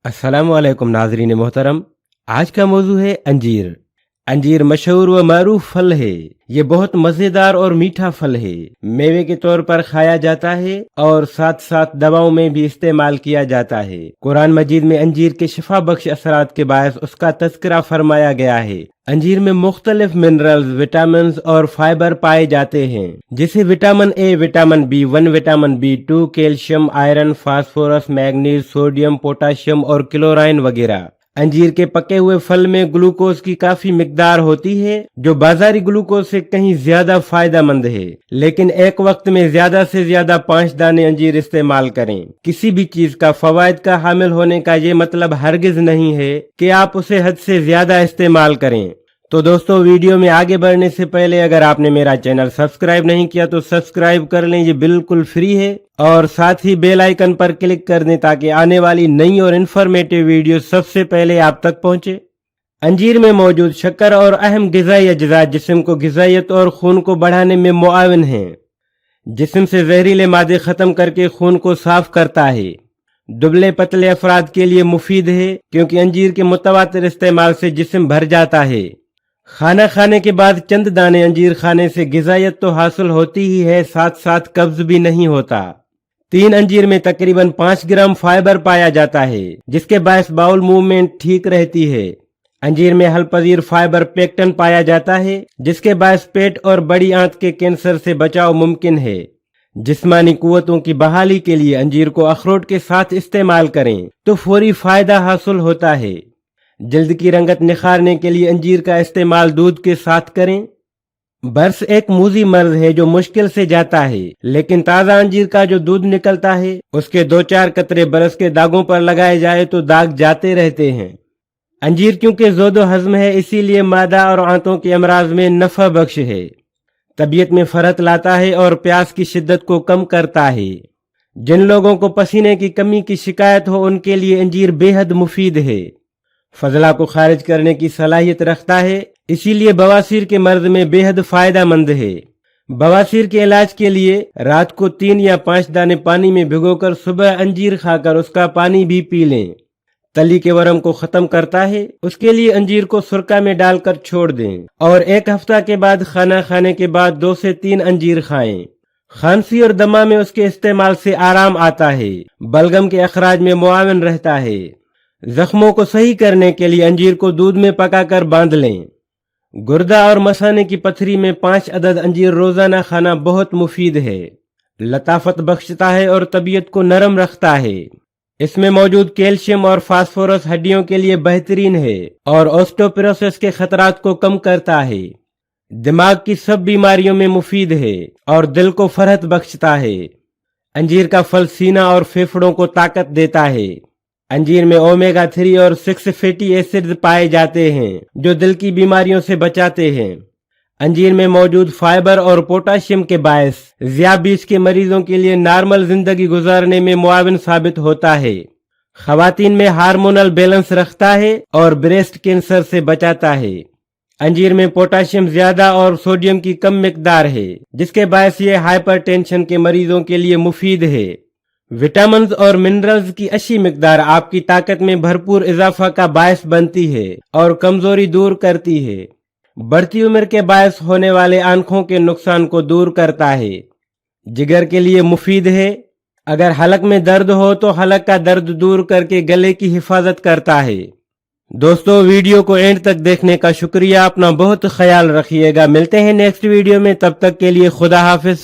अस्सलामुअलैकुम नाज़रीन मोहतरम। आज का मौजू है अंजीर। अंजीर मशहूर व मारूफ फल है। ये बहुत मज़ेदार और मीठा फल है। मेवे के तौर पर खाया जाता है और साथ साथ दवाओं में भी इस्तेमाल किया जाता है। कुरान मजीद में अंजीर के शिफा बख्श असरात के बायस उसका तज़किरा फरमाया गया है। अंजीर में मुख्तलिफ मिनरल्स, विटामिन और फाइबर पाए जाते हैं, जिसे vitamin A, vitamin B1, vitamin B2, calcium, iron, phosphorus, manganese, sodium, potassium और क्लोराइन वगैरह। अंजीर के पके हुए फल में ग्लूकोज की काफी मिकदार होती है, जो बाजारी ग्लूकोज से कहीं ज्यादा फायदेमंद है। लेकिन एक वक्त में ज्यादा से ज्यादा 5 दाने अंजीर इस्तेमाल करें। किसी भी चीज का फवायद का हामिल होने का ये मतलब हरगिज नहीं है कि आप उसे हद से ज्यादा इस्तेमाल करें। तो दोस्तों, वीडियो में आगे बढ़ने से पहले अगर आपने मेरा चैनल सब्सक्राइब नहीं किया तो सब्सक्राइब कर लें, ये बिल्कुल फ्री है। और साथ ही बेल आइकन पर क्लिक कर दें ताकि आने वाली नई और इन्फॉर्मेटिव वीडियो सबसे पहले आप तक पहुंचे। अंजीर में मौजूद शक्कर और अहम ग़िज़ाई अज्जा जिस्म को ग़िज़ाइयत और खून को बढ़ाने में मुआविन हैं। जिस्म से जहरीले मादे खत्म करके खून को साफ करता है। दुबले पतले अफराद के लिए मुफीद है, क्योंकि अंजीर के मुतवातिर इस्तेमाल से जिस्म भर जाता है। खाना खाने के बाद चंद दाने अंजीर खाने से ग़िज़ाइयत तो हासिल होती ही है, साथ साथ कब्ज भी नहीं होता। 3 अंजीर में तकरीबन 5 ग्राम फाइबर पाया जाता है, जिसके बायस बाउल मूवमेंट ठीक रहती है। अंजीर में हल पजीर फाइबर पेक्टन पाया जाता है, जिसके बायस पेट और बड़ी आंत के कैंसर से बचाव मुमकिन है। जिस्मानी कुव्वतों की बहाली के लिए अंजीर को अखरोट के साथ इस्तेमाल करें तो फौरी फायदा हासिल होता है। जल्द की रंगत निखारने के लिए अंजीर का इस्तेमाल दूध के साथ करें। बर्स एक मूजी मर्ज है जो मुश्किल से जाता है, लेकिन ताज़ा अंजीर का जो दूध निकलता है उसके 2-4 कतरे बरस के दागों पर लगाए जाए तो दाग जाते रहते हैं। अंजीर क्योंकि ज़ोदो हज़म है, इसीलिए मादा और आंतों के अमराज में नफ़ा बख्श है। तबीयत में फरहत लाता है और प्यास की शिद्दत को कम करता है। जिन लोगों को पसीने की कमी की शिकायत हो उनके लिए अंजीर बेहद मुफीद है। फजला को खारिज करने की सलाहियत रखता है, इसीलिए बवासीर के मर्ज में बेहद फायदेमंद है। बवासीर के इलाज के लिए रात को 3 या 5 दाने पानी में भिगोकर सुबह अंजीर खाकर उसका पानी भी पी लें। तली के वरम को खत्म करता है, उसके लिए अंजीर को सुरका में डालकर छोड़ दें और 1 हफ्ता के बाद खाना खाने के बाद 2 से 3 अंजीर खाएं। खांसी और दमा में उसके इस्तेमाल से आराम आता है। बलगम के अखराज में मुआविन रहता है। जख्मों को सही करने के लिए अंजीर को दूध में पकाकर बांध लें। गुर्दा और मसाने की पथरी में 5 अदद अंजीर रोजाना खाना बहुत मुफीद है। लताफत बख्शता है और तबीयत को नरम रखता है। इसमें मौजूद कैल्शियम और फास्फोरस हड्डियों के लिए बेहतरीन है और ऑस्टियोपोरोसिस के खतरात को कम करता है। दिमाग की सब बीमारियों में मुफीद है और दिल को फरहत बख्शता है। अंजीर का फल सीना और फेफड़ों को ताकत देता है। अंजीर में ओमेगा 3 और 6 फैटी एसिड्स पाए जाते हैं, जो दिल की बीमारियों से बचाते हैं। अंजीर में मौजूद फाइबर और पोटाशियम के बायस ज़ियाबीस के मरीजों के लिए नॉर्मल जिंदगी गुजारने में मुआविन साबित होता है। खवातीन में हार्मोनल बैलेंस रखता है और ब्रेस्ट कैंसर से बचाता है। अंजीर में पोटाशियम ज्यादा और सोडियम की कम मिकदार है, जिसके बायस ये हाइपरटेंशन के मरीजों के लिए मुफीद है। विटामिन और मिनरल्स की अच्छी मिकदार आपकी ताकत में भरपूर इजाफा का बायस बनती है और कमजोरी दूर करती है। बढ़ती उम्र के बायस होने वाले आंखों के नुकसान को दूर करता है। जिगर के लिए मुफीद है। अगर हलक में दर्द हो तो हलक का दर्द दूर करके गले की हिफाजत करता है। दोस्तों, वीडियो को एंड तक देखने का शुक्रिया। अपना बहुत ख्याल रखिएगा। मिलते हैं नेक्स्ट वीडियो में, तब तक के लिए खुदा हाफिज।